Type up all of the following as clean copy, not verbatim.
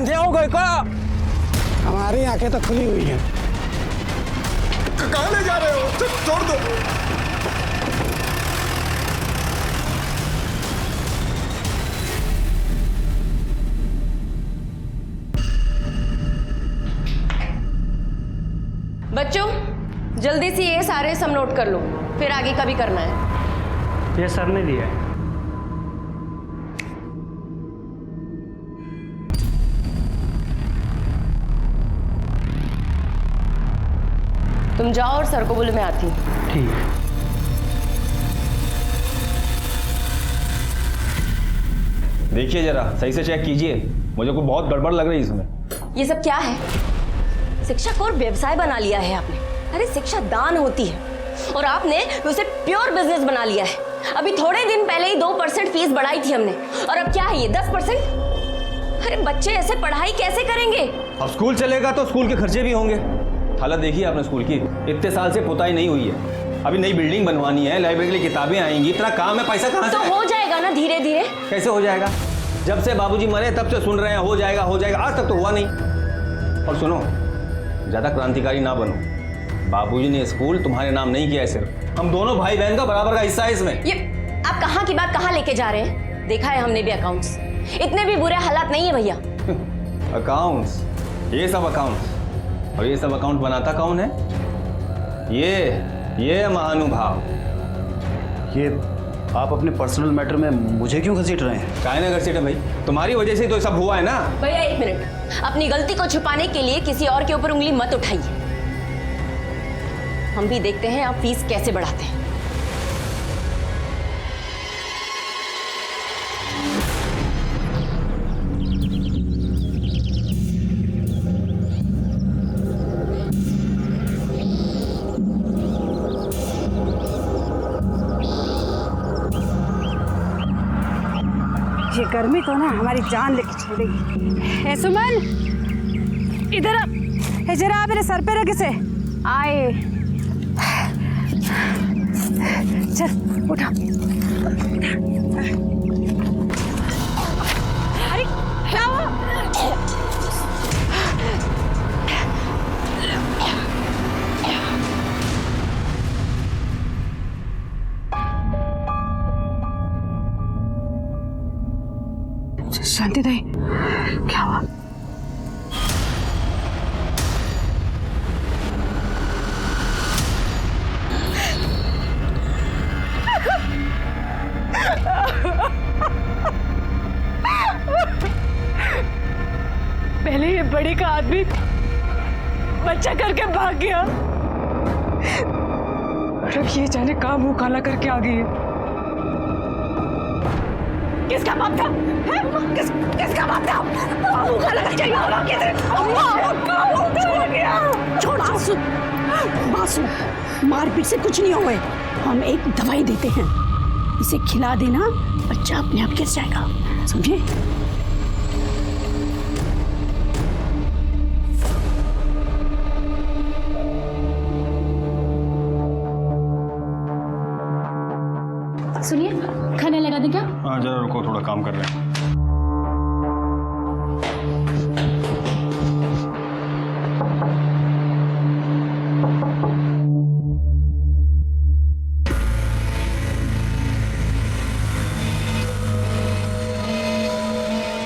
अंधे हो गए का? हमारी आंखें तो खुली हुई हैं। कहाँ ले जा रहे हो? छोड़ दो। बच्चों जल्दी से ये सारे सम नोट कर लो, फिर आगे का भी करना है। ये सर ने दिया है। तुम जाओ और सर को बोलो मैं आती हूँ। ठीक है। देखिए जरा सही से चेक कीजिए, मुझे को बहुत गड़बड़ लग रही है इसमें। ये सब क्या है? शिक्षा को व्यवसाय बना लिया है आपने। अरे शिक्षा दान होती है और आपने उसे प्योर बिजनेस बना लिया है। अभी थोड़े दिन पहले ही 2% फीस बढ़ाई थी हमने और अब क्या है ये 10%? अरे बच्चे ऐसे पढ़ाई कैसे करेंगे? अब स्कूल चलेगा तो स्कूल के खर्चे भी होंगे। हालत देखिए आपने स्कूल की, इतने साल से पुताई नहीं हुई है, अभी नई बिल्डिंग बनवानी है, लाइब्रेरी के लिए किताबें आएंगी, इतना काम है, पैसा कहाँ से? तो हो जाएगा ना धीरे धीरे। कैसे हो जाएगा? जब से बाबूजी मरे तब से सुन रहे हैं हो जाएगा हो जाएगा, आज तक तो हुआ नहीं। और सुनो, ज्यादा क्रांतिकारी ना बनो, बाबूजी ने स्कूल तुम्हारे नाम नहीं किया है, सिर्फ हम दोनों भाई बहन का बराबर का हिस्सा है इसमें। ये आप कहाँ की बात कहाँ लेके जा रहे हैं? देखा है हमने भी अकाउंट्स, इतने भी बुरे हालात नहीं है भैया। अकाउंट्स, ये सब अकाउंट्स, और ये सब अकाउंट बनाता कौन है? ये महानुभाव। ये आप अपने पर्सनल मैटर में मुझे क्यों घसीट रहे हैं? काहे ना घसीटे भाई, तुम्हारी वजह से तो सब हुआ है ना। भैया एक मिनट, अपनी गलती को छुपाने के लिए किसी और के ऊपर उंगली मत उठाइए। हम भी देखते हैं आप फीस कैसे बढ़ाते हैं। ये गर्मी तो ना हमारी जान लेके छोड़ेगी। ए सुमन, इधर आ, जरा आप मेरे सर पे रख इसे। आए, चल उठा। अरे क्या हुआ? शांति दे, क्या हुआ? पहले ये बड़े का आदमी बच्चा करके भाग गया और अब ये जाने कहाँ मुंह काला करके आ गई है। किसका बाप था? किसका बाप था? मुंह काला करके गया। छोड़ आंसू, मासूम, मारपीट से कुछ नहीं हुए। हम एक दवाई देते हैं, इसे खिला देना, बच्चा अपने आप गिर जाएगा, समझे? सुनिए, खाना लगा दें क्या? हाँ जरा रुको, थोड़ा काम कर रहे हैं।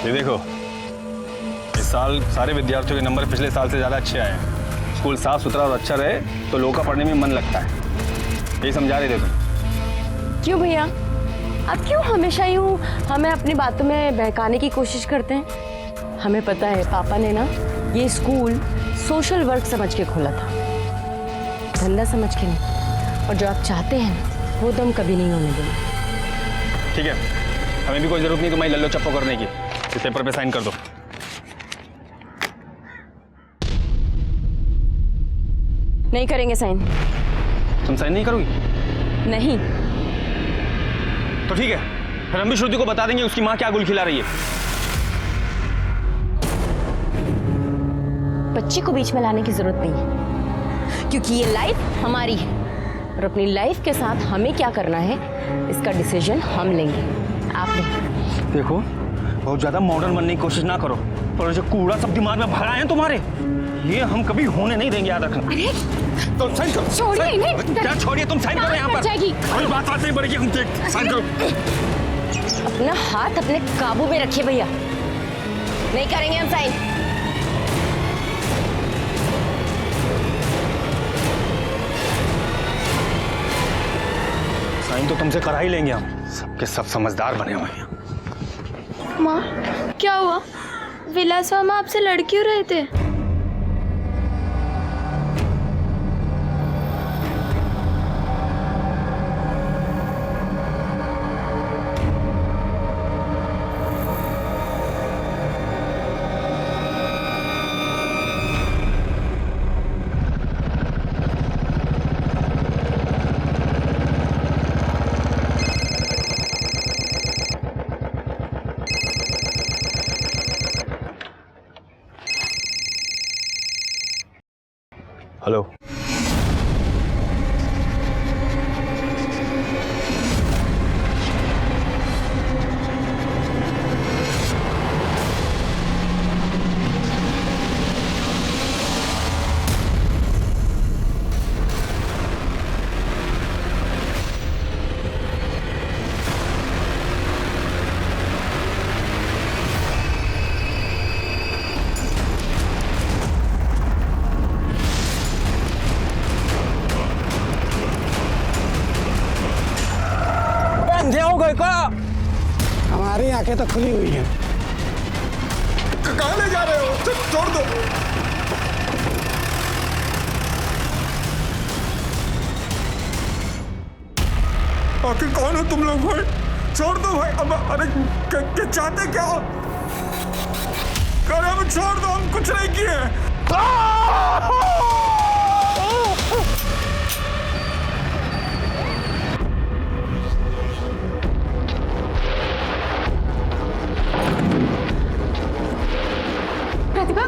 ये देखो, इस साल सारे विद्यार्थियों के नंबर पिछले साल से ज़्यादा अच्छे आए हैं। स्कूल साफ सुथरा और अच्छा रहे तो लोगों का पढ़ने में मन लगता है, यही समझा रहे थे तुम। क्यों भैया, आप क्यों हमेशा यूं हमें अपनी बातों में बहकाने की कोशिश करते हैं? हमें पता है पापा ने ना ये स्कूल सोशल वर्क समझ के खोला था, धंधा समझ के नहीं। और जो आप चाहते हैं वो तो हम कभी नहीं होने देंगे। ठीक है, हमें भी कोई जरूरत नहीं तुम्हारी लल्लो चप्पो करने की, इस पेपर पे साइन कर दो। नहीं करेंगे साइन। तुम साइन नहीं करोगी? नहीं। तो ठीक है, फिर हम भी श्रुति को बता देंगे उसकी माँ क्या गुल खिला रही है। बच्चे को बीच में लाने की जरूरत नहीं है, क्योंकि ये लाइफ हमारी है और अपनी लाइफ के साथ हमें क्या करना है इसका डिसीजन हम लेंगे, आप नहीं। देखो, बहुत ज्यादा मॉडर्न बनने की कोशिश ना करो, पर जो कूड़ा सब दिमाग में भरा है तुम्हारे, ये हम कभी होने नहीं देंगे, याद रखना। अरे तो साइन करो। छोड़िए इन्हें। क्या छोड़िए, तुम साइन करो यहाँ पर। जाएगी। कोई बात नहीं बढ़ेगी, हम देख साइन करो। अपना हाथ अपने काबू में रखिए भैया, नहीं करेंगे हम साइन। साइन तो तुमसे करा ही लेंगे हम, सबके सब समझदार बने हुए हैं। माँ क्या हुआ? विलास मामा आपसे लड़ क्यों रहे थे? हेलो। अंधे हो गए क्या? हमारी आंखें तो खुली हुई हैं। कहाँ ले जा रहे हो? छोड़ दो। आखिर कौन हो तुम लोग भाई? छोड़ दो भाई। अब अरे क्या चाहते क्या हो? अरे अब छोड़ दो, हम कुछ नहीं किए। प्रतिभा,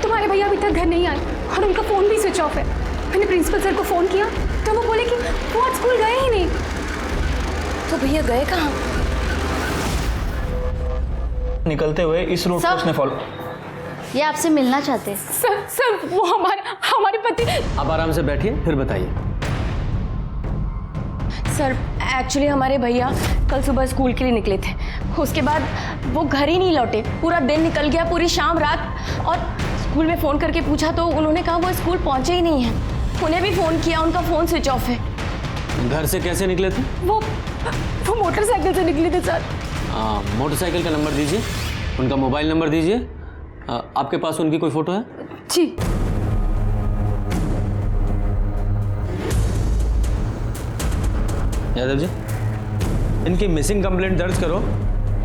तुम्हारे भैया अभी तक घर नहीं आए और उनका फोन भी स्विच ऑफ है। मैंने प्रिंसिपल सर को फोन किया तो वो बोले कि वो आज स्कूल गए ही नहीं। तो भैया गए कहाँ? निकलते हुए इस रूट को उसने फॉलो। ये आपसे मिलना चाहते हैं। सर वो हमारे पति। आप आराम से बैठिए, फिर बताइए। सर एक्चुअली हमारे भैया कल सुबह स्कूल के लिए निकले थे, उसके बाद वो घर ही नहीं लौटे। पूरा दिन निकल गया, पूरी शाम रात, और स्कूल में फ़ोन करके पूछा तो उन्होंने कहा वो स्कूल पहुंचे ही नहीं हैं। उन्हें भी फ़ोन किया, उनका फ़ोन स्विच ऑफ है। घर से कैसे निकले थे? वो मोटरसाइकिल से निकले थे सर। मोटरसाइकिल का नंबर दीजिए, उनका मोबाइल नंबर दीजिए। आपके पास उनकी कोई फ़ोटो है? जी। यादव जी, इनकी मिसिंग कंप्लेंट दर्ज करो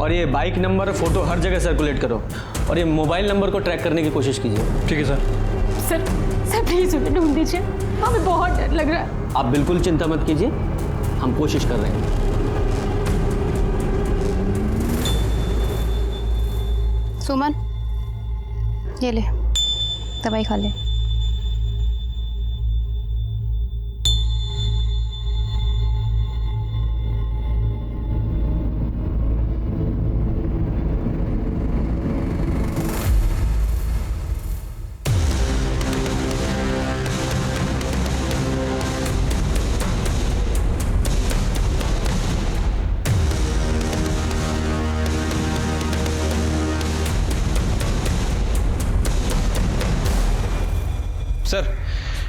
और ये बाइक नंबर फ़ोटो हर जगह सर्कुलेट करो और ये मोबाइल नंबर को ट्रैक करने की कोशिश कीजिए। ठीक है सर। सर प्लीज उन्हें ढूंढ दीजिए, हमें बहुत डर लग रहा है। आप बिल्कुल चिंता मत कीजिए, हम कोशिश कर रहे हैं। सुमन ये ले, दवाई खा ले। सर,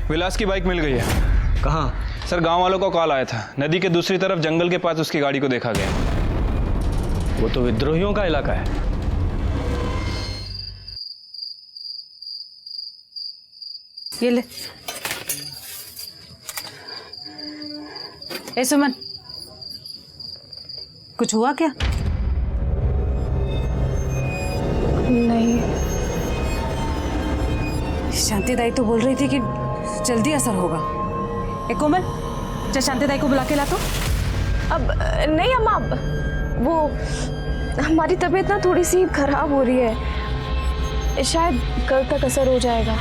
विलास की बाइक मिल गई है। कहाँ? सर, गांव वालों को कॉल आया था, नदी के दूसरी तरफ जंगल के पास उसकी गाड़ी को देखा गया। वो तो विद्रोहियों का इलाका है। ये ले। ए सुमन, कुछ हुआ क्या? नहीं। शांति दाई तो बोल रही थी कि जल्दी असर होगा। ए कोमल, चल शांति दाई को बुला के ला तो। अब नहीं अम्मा, अब वो हमारी तबीयत ना थोड़ी सी खराब हो रही है, शायद कल तक असर हो जाएगा।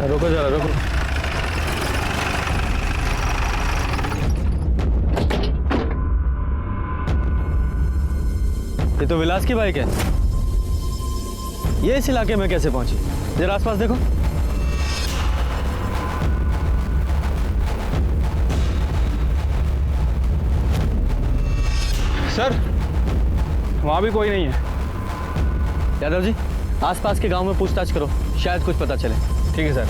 रुको जरा, रुको। ये तो विलास की बाइक है। ये इस इलाके में कैसे पहुंची? जरा आसपास देखो। सर वहाँ भी कोई नहीं है। यादव जी, आसपास के गांव में पूछताछ करो, शायद कुछ पता चले। ठीक है सर।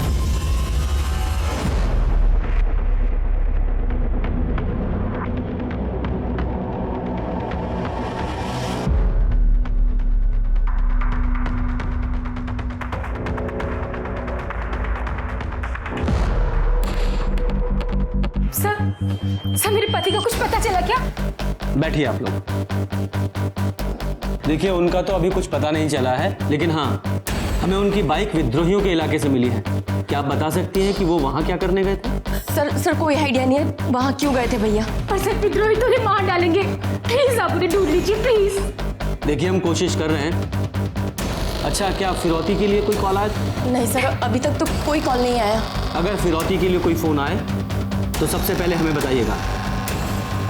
सर मेरे पति का कुछ पता चला क्या? बैठिए आप लोग। देखिए, उनका तो अभी कुछ पता नहीं चला है, लेकिन हाँ, हमें उनकी बाइक विद्रोहियों के इलाके से मिली है। क्या आप बता सकती हैं कि वो वहाँ क्या करने गए थे? सर कोई आइडिया नहीं है, वहाँ क्यों गए थे भैया? पर सर विद्रोही तो उन्हें मार डालेंगे, प्लीज आप उन्हें ढूंढ लीजिए प्लीज। देखिए, हम कोशिश कर रहे हैं। अच्छा, क्या फिरौती के लिए कोई कॉल आया? नहीं सर, अभी तक तो कोई कॉल नहीं आया। अगर फिरौती के लिए कोई फोन आए तो सबसे पहले हमें बताइएगा।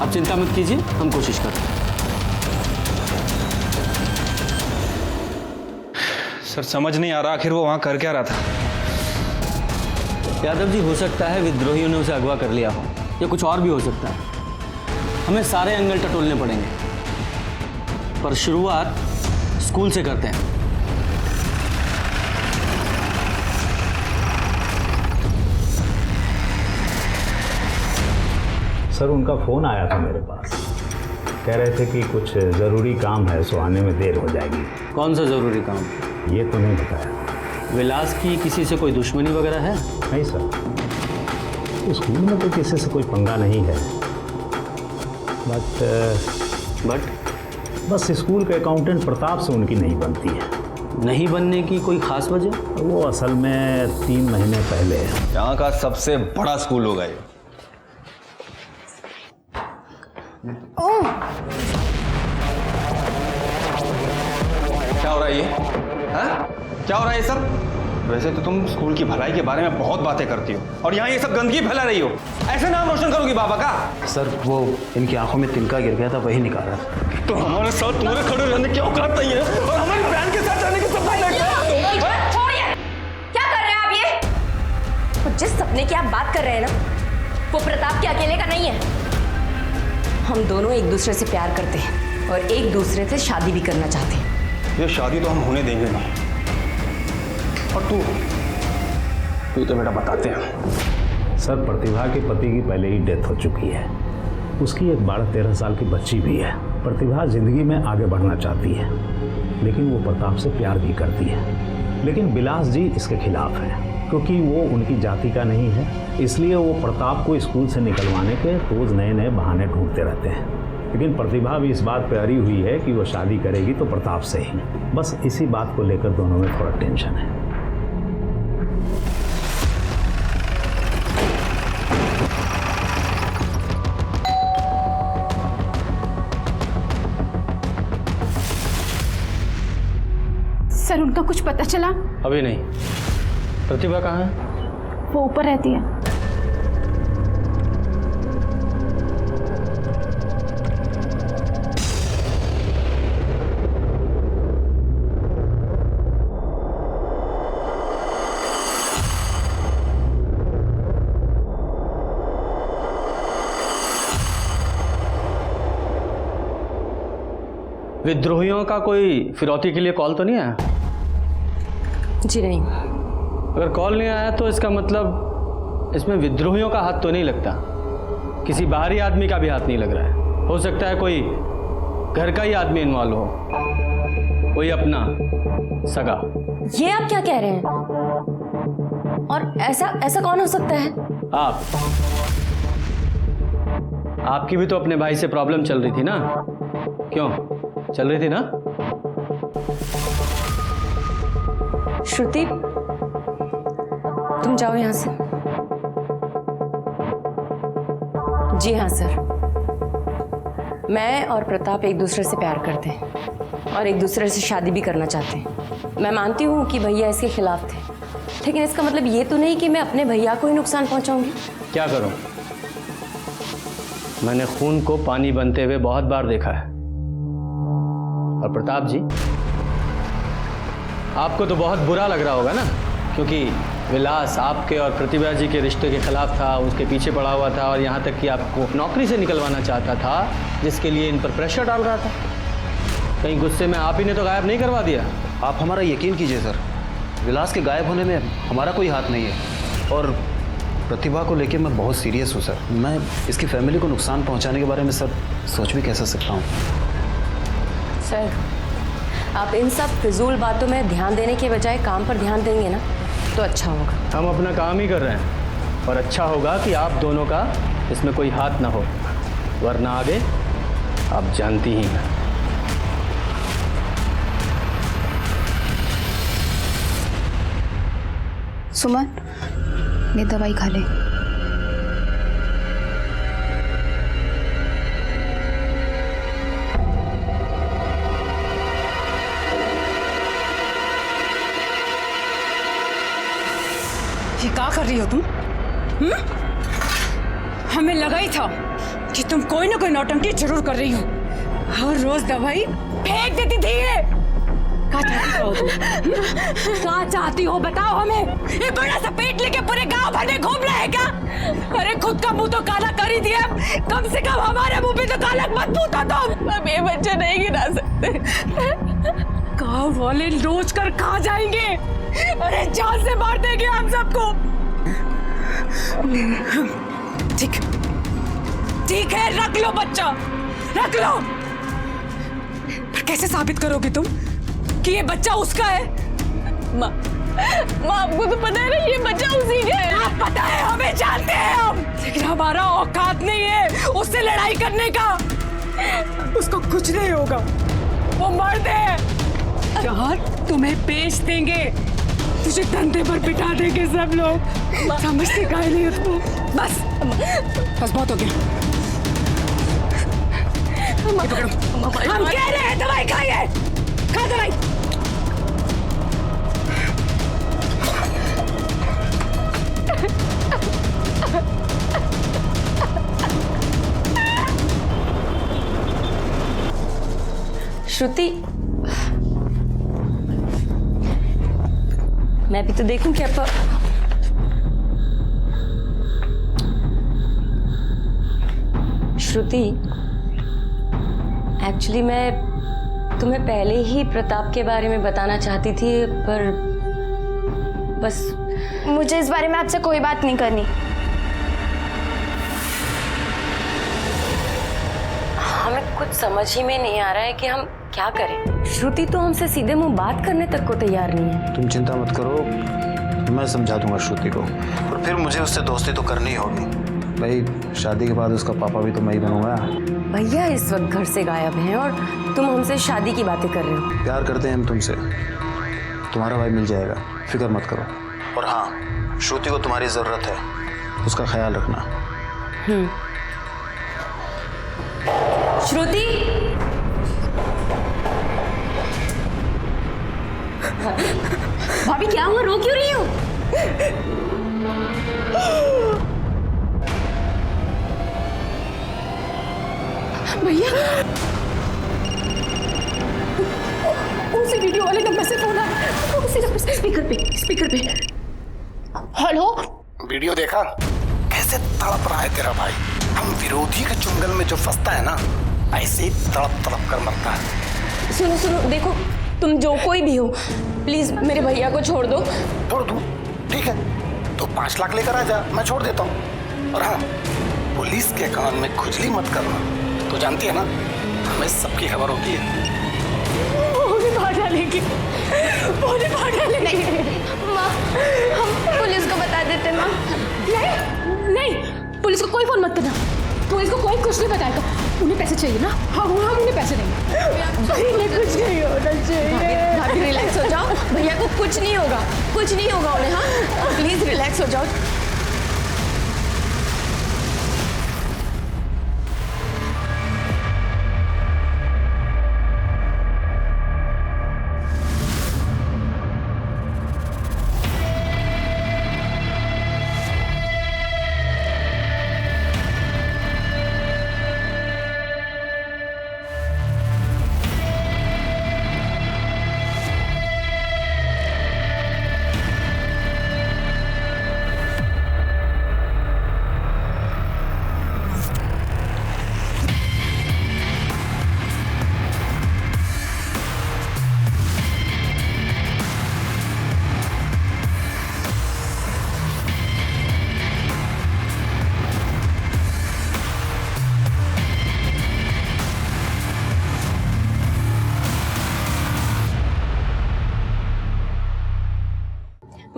आप चिंता मत कीजिए, हम कोशिश कर रहे हैं। सर समझ नहीं आ रहा आखिर वो वहाँ कर क्या रहा था। यादव जी, हो सकता है विद्रोहियों ने उसे अगवा कर लिया हो, या कुछ और भी हो सकता है। हमें सारे एंगल टटोलने पड़ेंगे, पर शुरुआत स्कूल से करते हैं। सर, उनका फ़ोन आया था मेरे पास। कह रहे थे कि कुछ ज़रूरी काम है, सो आने में देर हो जाएगी। कौन सा ज़रूरी काम? ये तो नहीं बताया। विलास की किसी से कोई दुश्मनी वगैरह है? नहीं सर, स्कूल में तो किसी से कोई पंगा नहीं है। बट बस स्कूल के अकाउंटेंट प्रताप से उनकी नहीं बनती है। नहीं बनने की कोई ख़ास वजह? वो असल में 3 महीने पहले यहाँ का सबसे बड़ा स्कूल होगा ये। क्या हो रहा है ये? हाँ? क्या हो रहा है ये सब? वैसे तो तुम स्कूल की भलाई के बारे में बहुत बातें करती हो और यहाँ ये सब गंदगी फैला रही हो। ऐसे नाम रोशन करोगी बाबा का? सर, वो इनकी आंखों में तिनका गिर गया था, वही निकाला। तो हमारे साथ तुम्हारे खड़े रहने की औकात नहीं है और हमारी बहन के साथ रहने की सपना लेके छोड़िए, क्या कर रहे हैं आप ये? तो जिस सपने की आप बात कर रहे हैं ना, वो प्रताप के अकेले का नहीं है। हम दोनों एक दूसरे से प्यार करते हैं और एक दूसरे से शादी भी करना चाहते हैं। ये शादी तो हम होने देंगे नहीं। और तू तो बेटा बताते हैं। सर, प्रतिभा के पति की पहले ही डेथ हो चुकी है। उसकी एक 12-13 साल की बच्ची भी है। प्रतिभा जिंदगी में आगे बढ़ना चाहती है, लेकिन वो प्रताप से प्यार भी करती है। लेकिन विलास जी इसके खिलाफ हैं, क्योंकि वो उनकी जाति का नहीं है। इसलिए वो प्रताप को स्कूल से निकलवाने के रोज़ नए नए बहाने ढूंढते रहते हैं। लेकिन प्रतिभा भी इस बात पे अड़ी हुई है कि वो शादी करेगी तो प्रताप से ही। बस इसी बात को लेकर दोनों में थोड़ा टेंशन है। सर, उनका कुछ पता चला? अभी नहीं। प्रतिभा कहाँ है? वो ऊपर रहती है। विद्रोहियों का कोई फिरौती के लिए कॉल तो नहीं आया? जी नहीं। अगर कॉल नहीं आया तो इसका मतलब इसमें विद्रोहियों का हाथ तो नहीं लगता। किसी बाहरी आदमी का भी हाथ नहीं लग रहा है। हो सकता है कोई घर का ही आदमी इन्वॉल्व हो, कोई अपना सगा। ये आप क्या कह रहे हैं? और ऐसा कौन हो सकता है? आप। आपकी भी तो अपने भाई से प्रॉब्लम चल रही थी ना? क्यों चल रही थी ना? श्रुति, तुम जाओ यहां से। जी हाँ सर, मैं और प्रताप एक दूसरे से प्यार करते हैं और एक दूसरे से शादी भी करना चाहते हैं। मैं मानती हूँ कि भैया इसके खिलाफ थे, लेकिन इसका मतलब ये तो नहीं कि मैं अपने भैया को ही नुकसान पहुंचाऊंगी। क्या करूं? मैंने खून को पानी बनते हुए बहुत बार देखा है। और प्रताप जी, आपको तो बहुत बुरा लग रहा होगा ना, क्योंकि विलास आपके और प्रतिभा जी के रिश्ते के खिलाफ था, उसके पीछे पड़ा हुआ था और यहाँ तक कि आपको नौकरी से निकलवाना चाहता था, जिसके लिए इन पर प्रेशर डाल रहा था। कहीं गुस्से में आप ही ने तो गायब नहीं करवा दिया? आप हमारा यकीन कीजिए सर, विलास के गायब होने में हमारा कोई हाथ नहीं है और प्रतिभा को लेके मैं बहुत सीरियस हूँ सर। मैं इसकी फैमिली को नुकसान पहुँचाने के बारे में सर सोच भी कैसे सकता हूँ। सर, आप इन सब फिजूल बातों में ध्यान देने के बजाय काम पर ध्यान देंगे ना तो अच्छा होगा। हम अपना काम ही कर रहे हैं और अच्छा होगा कि आप दोनों का इसमें कोई हाथ ना हो, वरना आगे आप जानती ही हैं। सुमन, ये दवाई खा ले। ये क्या कर रही हो तुम? हमें लगा ही था कि तुम कोई ना कोई नौटंकी जरूर कर रही हो। हर रोज दवाई फेंक देती थी ये। क्या चाहती हो तुम? क्या चाहती हो बताओ हमें। ये बड़ा सा पेट लेके पूरे गांव भर में घूम रहा है क्या? अरे खुद का मुंह तो काला कर ही दिया, कम से कम हमारे मुंह पे तो काला मत पूछो तुम। अब ये बच्चे नहीं गिरा सकते। गांव वाले रोज कर कहाँ जाएंगे? अरे जान से मार देंगे हम सबको। ठीक ठीक है, रख लो बच्चा, रख लो। पर कैसे साबित करोगे तुम कि ये बच्चा उसका है? माँ, आपको तो पता है ना ये बच्चा उसी का है। आप पता है, हमें जानते हैं हम, लेकिन हमारा औकात नहीं है उससे लड़ाई करने का। उसको कुछ नहीं होगा, वो मर्द है। यहाँ तुम्हें बेच देंगे, तुझे धंधे पर बिठा देंगे सब लोग। समझते काहे नहीं उसको? बस बस बहुत हो गया। हम कह रहे हैं दवाई खाइए, खा दवाई। श्रुति, मैं भी तो देखूं क्या श्रुति, एक्चुअली मैं तुम्हें पहले ही प्रताप के बारे में बताना चाहती थी, पर बस मुझे इस बारे में आपसे कोई बात नहीं करनी। हमें कुछ समझ ही में नहीं आ रहा है कि हम क्या करें। श्रुति तो हमसे सीधे मुंह बात करने तक को तैयार नहीं है। तुम चिंता मत करो, मैं समझा दूंगा श्रुति को, और फिर मुझे उससे दोस्ती तो करनी होगी। भाई शादी के बाद उसका पापा भी तो मैं ही बनूंगा। भैया इस वक्त घर से गायब हैं और तुम हमसे शादी की बातें कर रहे हो। प्यार करते हैं हम तुमसे, तुम्हारा भाई मिल जाएगा, फिक्र मत करो। और हाँ, श्रुति को तुम्हारी जरूरत है, उसका ख्याल रखना। श्रुति, भाभी क्या हुआ, रो क्यों रही हो? भैया, उसी वीडियो वाले नंबर से फोन आया, उसी नंबर से। स्पीकर पे। हेलो, वीडियो देखा कैसे तड़प रहा है तेरा भाई? हम विरोधी के चुंगल में जो फंसता है ना, ऐसे ही तड़प तड़प कर मरता है। सुनो, देखो, तुम जो कोई भी हो, प्लीज मेरे भैया को छोड़ दो। छोड़ दूं? ठीक है, तो 5 लाख लेकर आ जा, मैं छोड़ देता हूँ। और हाँ, पुलिस के कान में खुजली मत करना, तो जानती है ना हमें सबकी खबर होती है। वो भाग डालेंगे। माँ, हम पुलिस को बता देते माँ। नहीं, पुलिस को कोई फोन मत करना, पुलिस को कोई कुछ नहीं बताएगा। उन्हें पैसे चाहिए ना? हाँ, उन्हें पैसे देंगे। कुछ नहीं होना चाहिए। भाभी रिलैक्स हो जाओ, भैया को कुछ नहीं होगा उन्हें। हाँ, प्लीज रिलैक्स हो जाओ।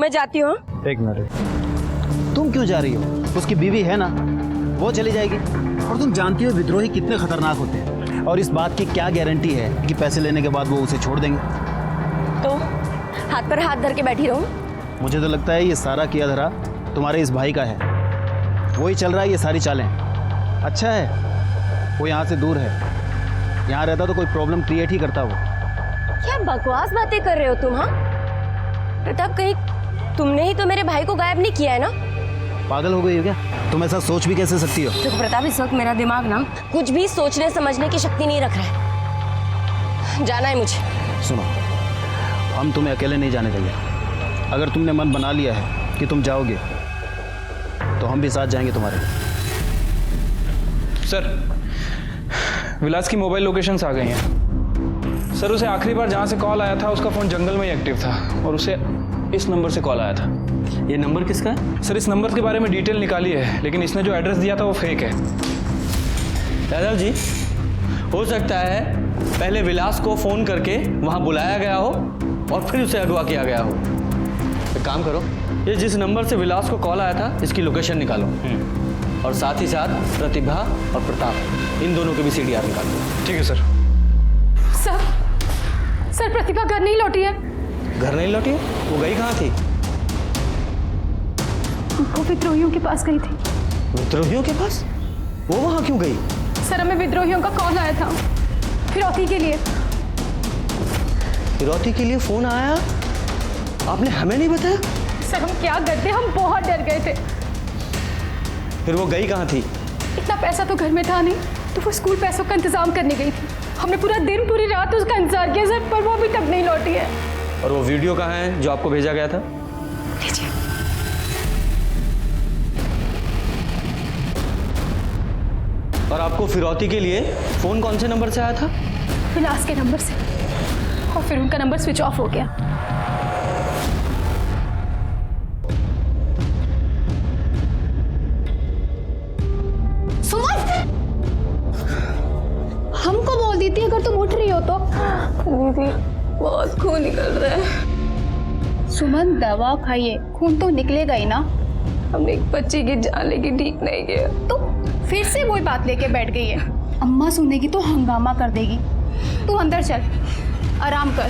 मैं जाती हूँ। एक मिनट, तुम क्यों जा रही हो? उसकी बीवी है ना, वो चली जाएगी। और तुम जानती हो विद्रोही कितने खतरनाक होते हैं, और इस बात की क्या गारंटी है कि पैसे लेने के बाद वो उसे छोड़ देंगे? तो हाथ पर हाथ धर के बैठी रहूं? मुझे तो लगता है ये सारा किया धरा तुम्हारे इस भाई का है, वही चल रहा है ये सारी चालें। अच्छा है वो यहाँ से दूर है, यहाँ रहता तो कोई प्रॉब्लम क्रिएट ही करता वो। क्या बकवास बातें कर रहे हो तुम? हाँ प्रताप, कहीं तुमने ही तो मेरे भाई को गायब नहीं किया है ना? पागल हो गई हो क्या तुम? ऐसा सोच भी कैसे सकती हो? देखो प्रताप, इस वक्त मेरा दिमाग ना कुछ भी सोचने समझने की शक्ति नहीं रख रहा है। जाना है मुझे। सुनो, हम तुम्हें अकेले नहीं जाने देंगे। अगर तुमने मन बना लिया है कि तुम जाओगे तो हम भी साथ जाएंगे तुम्हारे। सर, विलास की मोबाइल लोकेशंस आ गई हैं। सर, उसे आखिरी बार जहाँ से कॉल आया था उसका फ़ोन जंगल में ही एक्टिव था, और उसे इस नंबर से कॉल आया था। ये नंबर किसका है? सर, इस नंबर के बारे में डिटेल निकाली है, लेकिन इसने जो एड्रेस दिया था वो फेक है। यादव जी, हो सकता है पहले विलास को फ़ोन करके वहाँ बुलाया गया हो और फिर उसे अगवा किया गया हो। एक काम करो, ये जिस नंबर से विलास को कॉल आया था इसकी लोकेशन निकालो, और साथ ही साथ प्रतिभा और प्रताप, इन दोनों के भी CDR निकालो। ठीक है सर। सर प्रतिभा घर नहीं लौटी है। घर नहीं लौटी? वो गई कहाँ थी? वो विद्रोहियों के पास गई थी। विद्रोहियों के पास? वो वहाँ क्यों गई? सर, हमें विद्रोहियों का कॉल आया था फिरौती के लिए। फिरौती के लिए फोन आया? आपने हमें नहीं बताया? सर, हम क्या करते, हम बहुत डर गए थे। फिर वो गई कहाँ थी? इतना पैसा तो घर में था नहीं, तो वो स्कूल पैसों का इंतजाम करने गई थी। हमने पूरा दिन पूरी रात उसका इंतजार किया सर, पर वो अभी तक नहीं लौटी है। और वो वीडियो कहाँ है जो आपको भेजा गया था? लीजिए। और आपको फिरौती के लिए फोन कौन से नंबर से आया था? विलास के नंबर से, और फिर उनका नंबर स्विच ऑफ हो गया। हमको बोल दी थी अगर तुम उठ रही हो तो। दीदी, बहुत खून निकल रहा है। सुमन, दवा खाइए, खून तो निकलेगा ही ना। हमने एक बच्चे की जान लेके ठीक नहीं किया। तो फिर से वही बात लेके बैठ गई है। अम्मा सुनेगी तो हंगामा कर देगी। तू अंदर चल, आराम कर।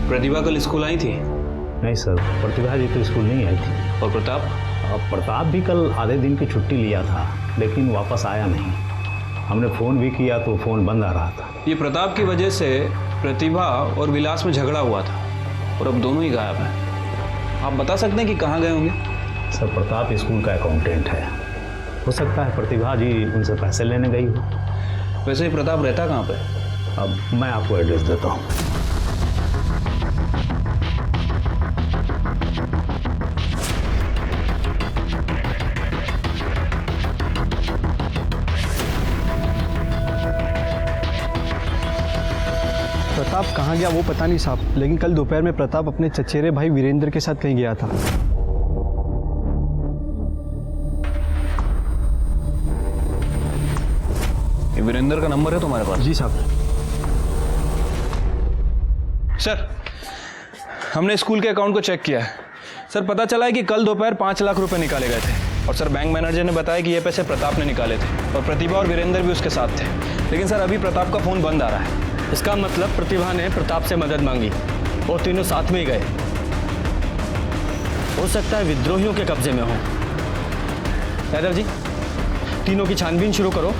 प्रतिभा कल स्कूल आई थी? नहीं सर, प्रतिभा जी तो स्कूल नहीं आई थी। और प्रताप? प्रताप भी कल आधे दिन की छुट्टी लिया था, लेकिन वापस आया नहीं। हमने फ़ोन भी किया तो फ़ोन बंद आ रहा था। ये प्रताप की वजह से प्रतिभा और विलास में झगड़ा हुआ था, और अब दोनों ही गायब हैं। आप बता सकते हैं कि कहाँ गए होंगे? सर, प्रताप स्कूल का अकाउंटेंट है, हो सकता है प्रतिभा जी उनसे पैसे लेने गई हो। वैसे ही प्रताप रहता कहाँ पे? अब मैं आपको एड्रेस देता हूँ। प्रताप कहाँ गया वो पता नहीं साहब, लेकिन कल दोपहर में प्रताप अपने चचेरे भाई वीरेंद्र के साथ कहीं गया था। ये वीरेंद्र का नंबर है तुम्हारे पास? जी साहब। सर, हमने स्कूल के अकाउंट को चेक किया है। सर, पता चला है कि कल दोपहर 5 लाख रुपए निकाले गए थे, और सर बैंक मैनेजर ने बताया कि ये पैसे प्रताप ने निकाले थे, और प्रतिभा और वीरेंद्र भी उसके साथ थे। लेकिन सर, अभी प्रताप का फ़ोन बंद आ रहा है। इसका मतलब प्रतिभा ने प्रताप से मदद मांगी और तीनों साथ में ही गए। हो सकता है विद्रोहियों के कब्जे में हो। यादव जी, तीनों की छानबीन शुरू करो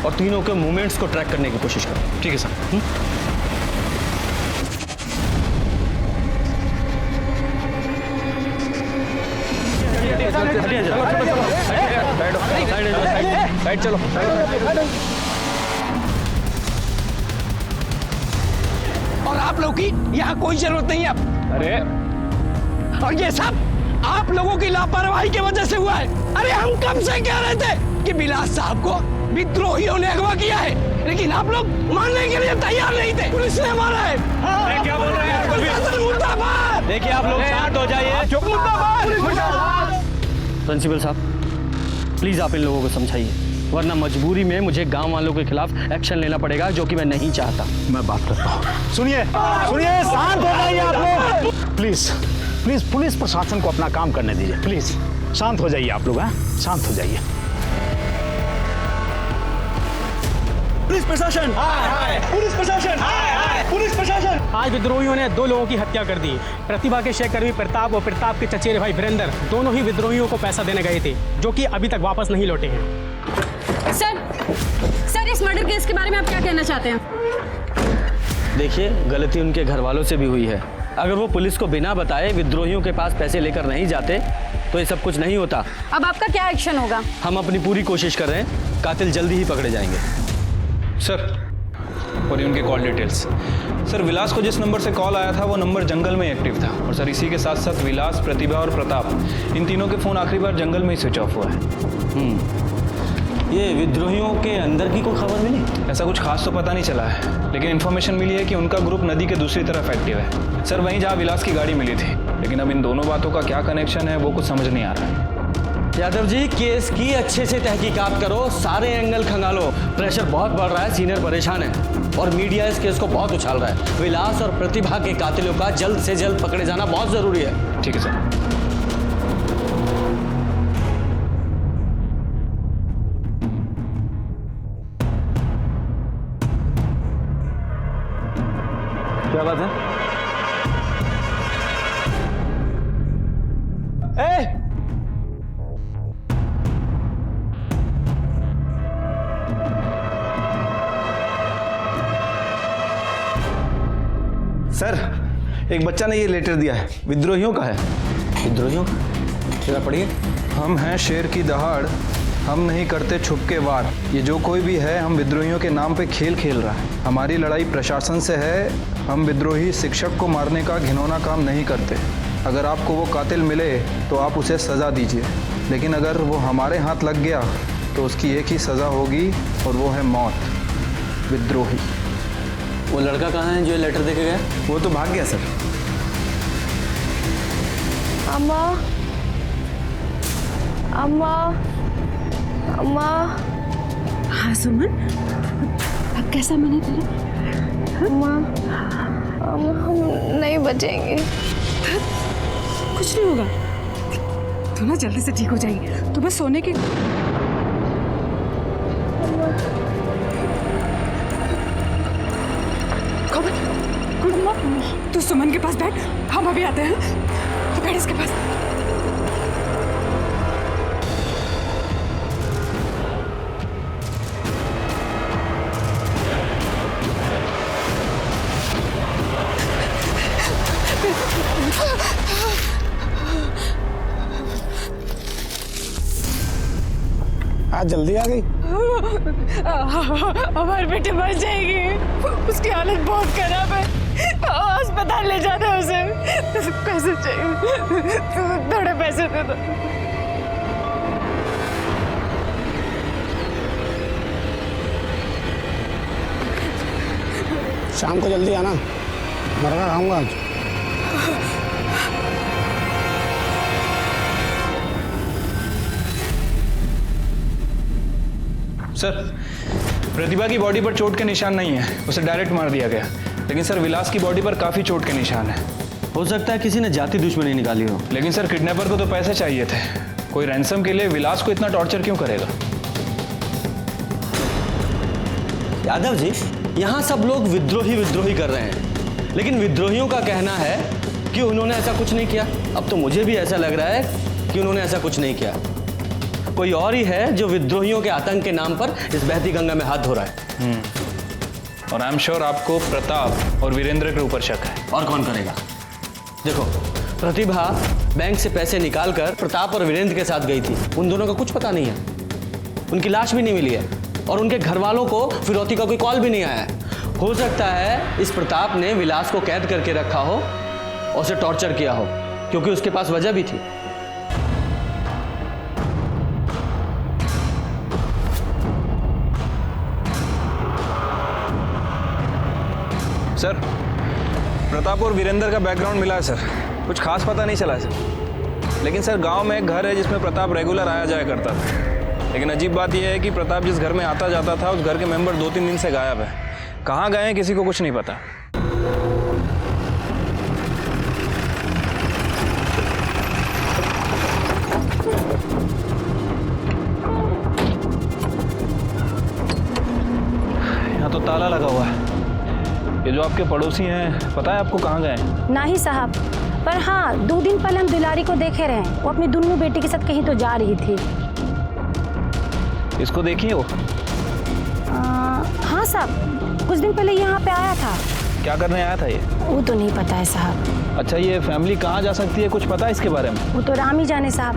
और तीनों के मूवमेंट्स को ट्रैक करने की कोशिश करो। ठीक है सर। साइड चलो। और आप लोगों की यहाँ कोई जरूरत नहीं है। अरे, और ये सब आप लोगों की लापरवाही की वजह से हुआ है। अरे हम कब से कह रहे थे कि विलास साहब को विद्रोहियों ने अगवा किया है, लेकिन आप लोग मानने के लिए तैयार नहीं थे। पुलिस ने मारा है। क्या बोल रहे हैं? देखिए, आप लोग शांत हो जाइए। प्रिंसिपल साहब, प्लीज आप इन लोगों को समझाइए, वरना मजबूरी में मुझे गांव वालों के खिलाफ एक्शन लेना पड़ेगा, जो कि मैं नहीं चाहता। मैं बात करता हूँ। सुनिए, शांत हो जाइए आप लोग, प्लीज। प्लीज पुलिस प्रशासन को अपना काम करने दीजिए। प्लीज शांत हो जाइए आप लोग, हैं? शांत हो जाइए। पुलिस प्रशासन, पुलिस प्रशासन, पुलिस प्रशासन। आज विद्रोहियों ने 2 लोगों की हत्या कर दी। प्रतिभा के सहकर्मी प्रताप और प्रताप के चचेरे भाई वीरेंद्र दोनों ही विद्रोहियों को पैसा देने गए थे, जो कि अभी तक वापस नहीं लौटे हैं। सर इस मर्डर केस के बारे में आप क्या कहना चाहते हैं? देखिए, गलती उनके घर वालों से भी हुई है। अगर वो पुलिस को बिना बताए विद्रोहियों के पास पैसे लेकर नहीं जाते तो ये सब कुछ नहीं होता। अब आपका क्या एक्शन होगा? हम अपनी पूरी कोशिश कर रहे हैं, कातिल जल्दी ही पकड़े जाएंगे। सर, और ये उनके कॉल डिटेल्स। सर, विलास को जिस नंबर से कॉल आया था वो नंबर जंगल में एक्टिव था, और सर इसी के साथ साथ विलास, प्रतिभा और प्रताप, इन तीनों के फ़ोन आखिरी बार जंगल में ही स्विच ऑफ हुआ है। ये विद्रोहियों के अंदर की कोई खबर मिली? ऐसा कुछ खास तो पता नहीं चला है, लेकिन इन्फॉर्मेशन मिली है कि उनका ग्रुप नदी के दूसरी तरफ एक्टिव है सर, वहीं जहाँ विलास की गाड़ी मिली थी। लेकिन अब इन दोनों बातों का क्या कनेक्शन है वो कुछ समझ नहीं आ रहा है। यादव जी, केस की अच्छे से तहकीकात करो, सारे एंगल खंगालो। प्रेशर बहुत बढ़ रहा है, सीनियर परेशान है और मीडिया इस केस को बहुत उछाल रहा है। विलास और प्रतिभा के कातिलों का जल्द से जल्द पकड़े जाना बहुत जरूरी है। ठीक है सर। क्या बात है? सर, एक बच्चा ने ये लेटर दिया है, विद्रोहियों का है। विद्रोहियों का? जरा पढ़िए। हम हैं शेर की दहाड़, हम नहीं करते छुप के वार। ये जो कोई भी है हम विद्रोहियों के नाम पे खेल खेल रहा है। हमारी लड़ाई प्रशासन से है, हम विद्रोही शिक्षक को मारने का घिनौना काम नहीं करते। अगर आपको वो कातिल मिले तो आप उसे सज़ा दीजिए, लेकिन अगर वो हमारे हाथ लग गया तो उसकी एक ही सज़ा होगी और वो है मौत। विद्रोही। वो लड़का कहाँ है जो लेटर देके गया? वो तो भाग गया सर। अम्मा, अम्मा, अम्मा। हाँ सुमन, अब कैसा मन है तेरा? अम्मा, अम्मा, हम नहीं बचेंगे। कुछ नहीं होगा, तू ना जल्दी से ठीक हो जाएगी। तू बस सोने की तू सुमन के पास बैठ, हम अभी आते हैं। तो बैठ इसके पास। आज जल्दी आ गई। हमारे बेटे मर जाएगी, उसकी हालत बहुत खराब है, अस्पताल ले जाना है उसे। पैसे चाहिए, थोड़े पैसे दे दो। शाम को जल्दी आना, मरगा खाऊंगा आज। सर, प्रतिभा की बॉडी पर चोट के निशान नहीं है, उसे डायरेक्ट मार दिया गया। लेकिन सर, विलास की बॉडी पर काफ़ी चोट के निशान है। हो सकता है किसी ने जाति दुश्मनी निकाली हो। लेकिन सर, किडनैपर को तो पैसे चाहिए थे। कोई रैंसम के लिए विलास को इतना टॉर्चर क्यों करेगा? यादव जी, यहाँ सब लोग विद्रोही विद्रोही कर रहे हैं, लेकिन विद्रोहियों का कहना है कि उन्होंने ऐसा कुछ नहीं किया। अब तो मुझे भी ऐसा लग रहा है कि उन्होंने ऐसा कुछ नहीं किया। कोई और ही है जो विद्रोहियों के आतंक के नाम पर इस बहती गंगा में हाथ धो रहा है। और आई एम श्योर आपको प्रताप और वीरेंद्र के ऊपर शक है। और कौन करेगा? देखो, प्रतिभा बैंक से पैसे निकालकर प्रताप और वीरेंद्र के साथ गई थी। उन दोनों का कुछ पता नहीं है, उनकी लाश भी नहीं मिली है और उनके घर वालों को फिरौती का कोई कॉल भी नहीं आया है। हो सकता है इस प्रताप ने विलास को कैद करके रखा हो और उसे टॉर्चर किया हो, क्योंकि उसके पास वजह भी थी। सर, प्रताप और वीरेंद्र का बैकग्राउंड मिला है सर, कुछ खास पता नहीं चला है सर। लेकिन सर, गांव में एक घर है जिसमें प्रताप रेगुलर आया जाया करता था। लेकिन अजीब बात यह है कि प्रताप जिस घर में आता जाता था उस घर के मेंबर 2-3 दिन से गायब है। कहाँ गए हैं किसी को कुछ नहीं पता। तो ताला लगा हुआ है। ये जो आपके पड़ोसी हैं, पता है आपको कहाँ गए हैं? नहीं साहब, पर हाँ 2 दिन पहले हम दुलारी को देखे रहे। वो अपनी दोनों बेटी के साथ कहीं तो जा रही थी। इसको देखिए वो। हाँ साहब, कुछ दिन पहले यहाँ पे आया था। क्या करने आया था ये? वो तो नहीं पता है साहब। अच्छा, ये फैमिली कहाँ जा सकती है, कुछ पता है इसके बारे में? वो तो राम ही जाने साहब,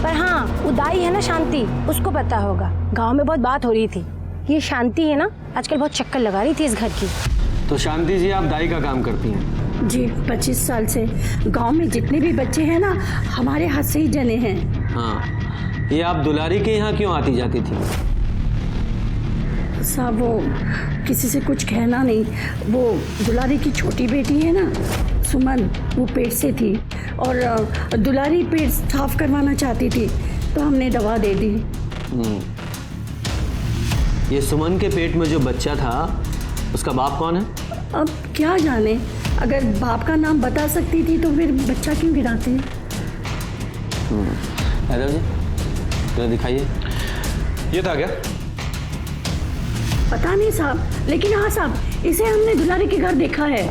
पर हाँ वो दाई है ना शांति, उसको पता होगा। गांव में बहुत बात हो रही थी। ये शांति है ना, आजकल बहुत चक्कर लगा रही थी इस घर की। तो शांति जी, आप दाई का काम करती हैं? जी 25 साल से गांव में जितने भी बच्चे हैं ना, हमारे हाथ से ही जने हैं। हाँ, ये आप दुलारी के यहाँ क्यों आती जाती थी? साहब वो किसी से कुछ कहना नहीं। वो दुलारी की छोटी बेटी है ना सुमन, वो पेट से थी और दुलारी पेट साफ करवाना चाहती थी, तो हमने दवा दे दी। ये सुमन के पेट में जो बच्चा था, उसका बाप कौन है? अब क्या जाने, अगर बाप का नाम बता सकती थी तो फिर बच्चा क्यों गिराते? यादव जी, जरा दिखाइए। ये था क्या? पता नहीं साहब, लेकिन हाँ साहब, इसे हमने दुलारी के घर देखा है।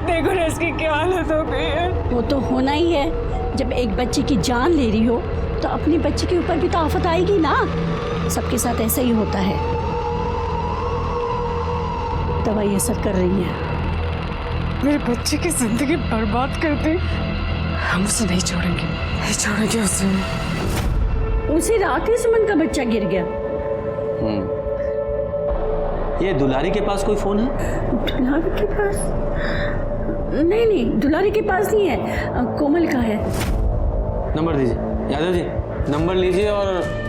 देखो ना इसकी क्या हालत हो गई है। वो तो होना ही है, जब एक बच्चे की जान ले रही हो तो अपने बच्चे के ऊपर भी तो आफत आएगी ना। सबके साथ ऐसा ही होता है। दवाई असर कर रही है। मेरे बच्चे की जिंदगी बर्बाद कर दी। हम उसे नहीं छोड़ेंगे, नहीं छोड़ेंगे उसे। उसी रात ही सुमन का बच्चा गिर गया। ये दुलारी के पास कोई फोन है? दुलारी के पास? नहीं, दुलारी के पास नहीं है, कोमल का है। नंबर दीजिए यादव जी, नंबर लीजिए और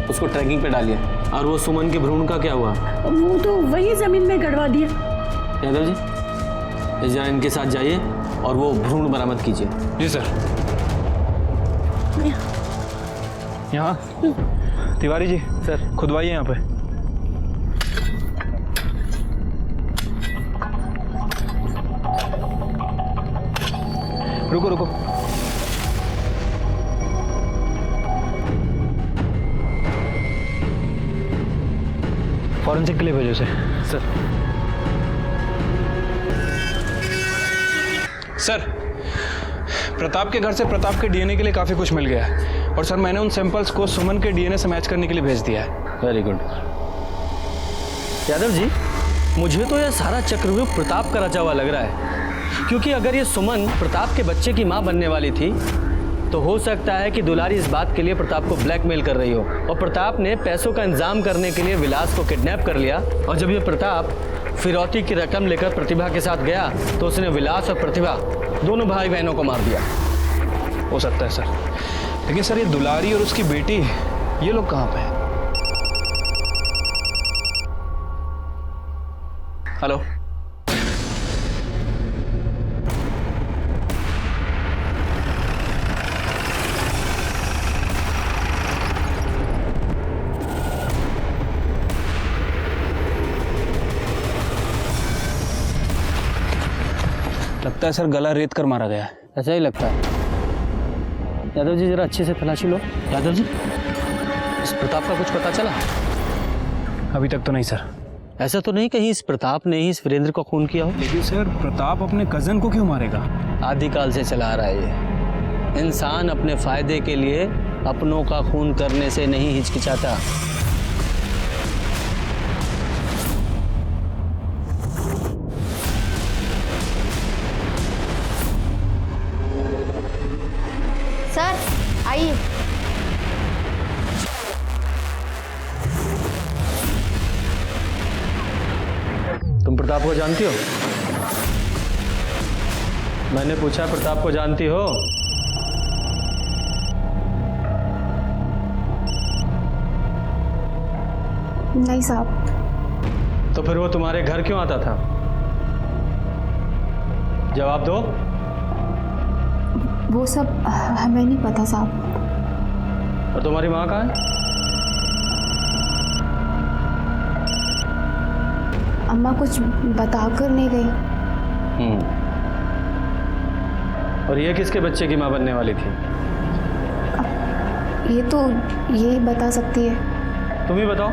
उसको ट्रैकिंग पे डालिए। और वो सुमन के भ्रूण का क्या हुआ? वो तो वही जमीन में गड़वा दिया। यादव जी, जरा इनके साथ जाइए और वो भ्रूण बरामद कीजिए। जी सर। यहाँ तिवारी जी सर, खुदवाइए यहाँ पे। रुको रुको, फॉरेंसिक के लिए भेजो इसे। सर, प्रताप के घर से प्रताप के डीएनए के लिए काफ़ी कुछ मिल गया है और सर मैंने उन सैंपल्स को सुमन के डीएनए से मैच करने के लिए भेज दिया है। Very good. यादव जी, मुझे तो यह सारा चक्रव्यूह प्रताप का रचा हुआ लग रहा है, क्योंकि अगर ये सुमन प्रताप के बच्चे की माँ बनने वाली थी तो हो सकता है कि दुलारी इस बात के लिए प्रताप को ब्लैकमेल कर रही हो और प्रताप ने पैसों का इंतजाम करने के लिए विलास को किडनैप कर लिया। और जब ये प्रताप फिरौती की रकम लेकर प्रतिभा के साथ गया तो उसने विलास और प्रतिभा दोनों भाई बहनों को मार दिया। हो सकता है सर, लेकिन सर ये दुलारी और उसकी बेटी, ये लोग कहाँ पे हैं? हेलो, लगता है सर गला रेत कर मारा गया है। ऐसा ही लगता है। यादव जी, जरा अच्छे से तलाशी लो। यादव जी, इस प्रताप का कुछ पता चला? अभी तक तो नहीं सर। ऐसा तो नहीं कहीं इस प्रताप ने ही इस वीरेंद्र को खून किया हो? लेकिन सर प्रताप अपने कजन को क्यों मारेगा? आदिकाल से चला आ रहा है ये। इंसान अपने फायदे के लिए अपनों का खून करने से नहीं हिचकिचाता। सर आइए। तुम प्रताप को जानती हो? मैंने पूछा प्रताप को जानती हो? नहीं साहब। तो फिर वो तुम्हारे घर क्यों आता था? जवाब दो। वो सब हमें नहीं पता साहब। और तुम्हारी माँ कहाँ है? अम्मा कुछ बताकर नहीं गई। और ये किसके बच्चे की माँ बनने वाली थी? ये तो यही बता सकती है। तुम ही बताओ,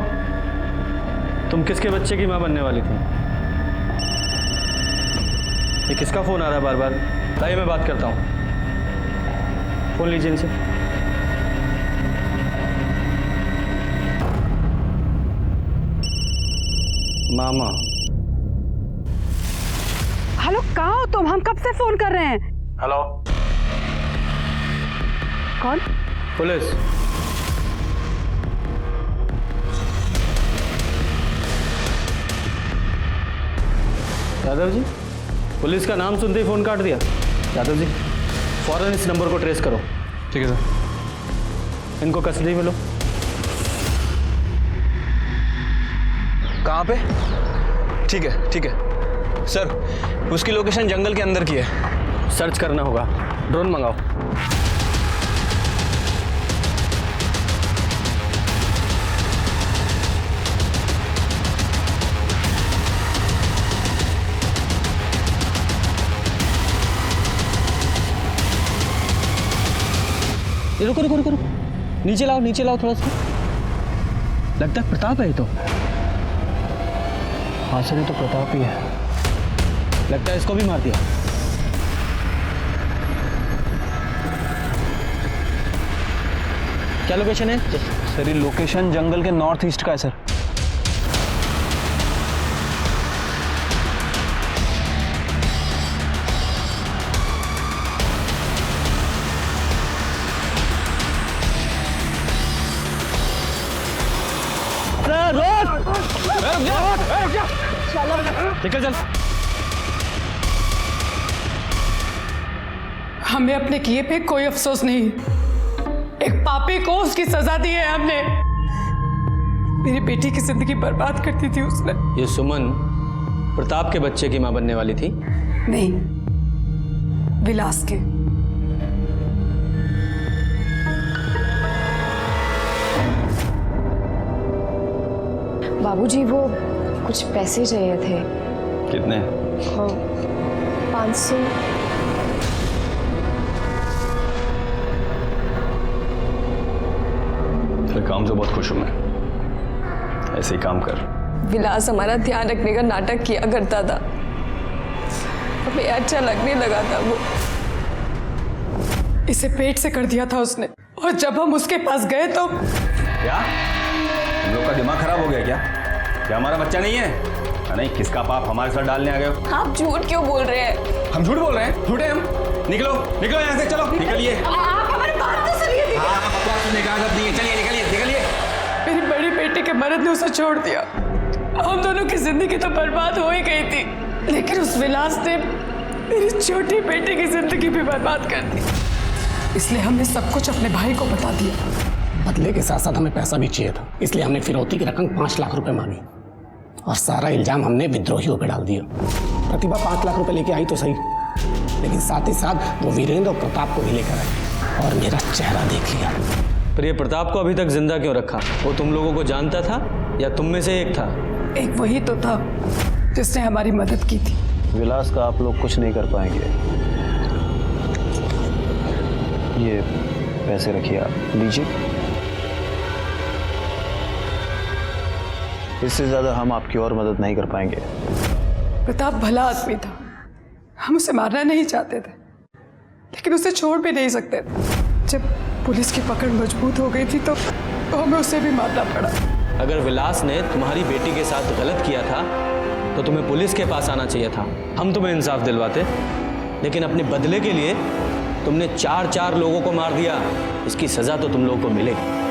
तुम किसके बच्चे की माँ बनने वाली थी? ये किसका फोन आ रहा है बार बार? लाइए मैं बात करता हूँ, फोन लीजिए इनसे। मामा। हेलो, कहाँ हो तुम? हम कब से फोन कर रहे हैं। हेलो, कौन? पुलिस। यादव जी, पुलिस का नाम सुनते ही फोन काट दिया। यादव जी, फौरन इस नंबर को ट्रेस करो। ठीक है सर। इनको कस्टडी में लो। कहाँ पे? ठीक है सर, उसकी लोकेशन जंगल के अंदर की है। सर्च करना होगा, ड्रोन मंगाओ। रुको रुको रुको रुको, नीचे लाओ थोड़ा सा। लगता है प्रताप है ये तो। हाँ सर, ये तो प्रताप ही है। लगता है इसको भी मार दिया। क्या लोकेशन है सर? ये लोकेशन जंगल के नॉर्थ ईस्ट का है सर। निकल चल। हमें अपने किए पे कोई अफसोस नहीं। एक पापी को उसकी सजा दी है हमने। मेरी बेटी की जिंदगी बर्बाद करती थी उसने। ये सुमन प्रताप के बच्चे की मां बनने वाली थी? नहीं, विलास के। बाबूजी, वो कुछ पैसे चाहिए थे। कितने? 500। तेरे काम से बहुत खुश हूं मैं। ऐसे ही काम कर। विलास हमारा ध्यान रखने का नाटक किया करता था, हमें अच्छा लगने लगा था वो। इसे पेट से कर दिया था उसने, और जब हम उसके पास गए तो क्या हम लोग का दिमाग खराब हो गया क्या हमारा बच्चा नहीं है? नहीं, किसका पाप हमारे साथ डालने आ गए हो? आप झूठ क्यों बोल रहे हैं? हम झूठ बोल रहे हैं? झूठे हम? निकलो यहाँ से, चलो निकलिए। आप हमारी बात तो सुनिए। चलिए निकलिए। मेरी बड़ी बेटी के मर्द ने उसे छोड़ दिया। हम दोनों की जिंदगी तो बर्बाद हो ही गई थी, लेकिन उस विलास ने मेरी छोटी बेटी की जिंदगी भी बर्बाद कर दी। इसलिए हमने सब कुछ अपने भाई को बता दिया। बदले के साथ साथ हमें पैसा भी चाहिए था, इसलिए हमने फिरौती की रकम 5 लाख रुपए मांगी और सारा इल्जाम हमने विद्रोहियों पे डाल दिया। प्रतिभा 5 लाख रुपए लेके आई तो सही, लेकिन साथ ही साथ वो वीरेंद्र और प्रताप को भी लेकर आई और मेरा चेहरा देख लिया। पर ये प्रताप को अभी तक जिंदा क्यों रखा? वो तुम लोगों को जानता था या तुम में से एक था? एक वही तो था जिसने हमारी मदद की थी। विलास का आप लोग कुछ नहीं कर पाएंगे। ये पैसे रखिए, आप लीजिए। इससे ज्यादा हम आपकी और मदद नहीं कर पाएंगे। प्रताप भला आदमी था, हम उसे मारना नहीं चाहते थे, लेकिन उसे छोड़ भी नहीं सकते थे। जब पुलिस की पकड़ मजबूत हो गई थी तो हमें उसे भी मारना पड़ा। अगर विलास ने तुम्हारी बेटी के साथ गलत किया था तो तुम्हें पुलिस के पास आना चाहिए था। हम तुम्हें इंसाफ दिलवाते, लेकिन अपने बदले के लिए तुमने 4 लोगों को मार दिया। इसकी सजा तो तुम लोगों को मिलेगी।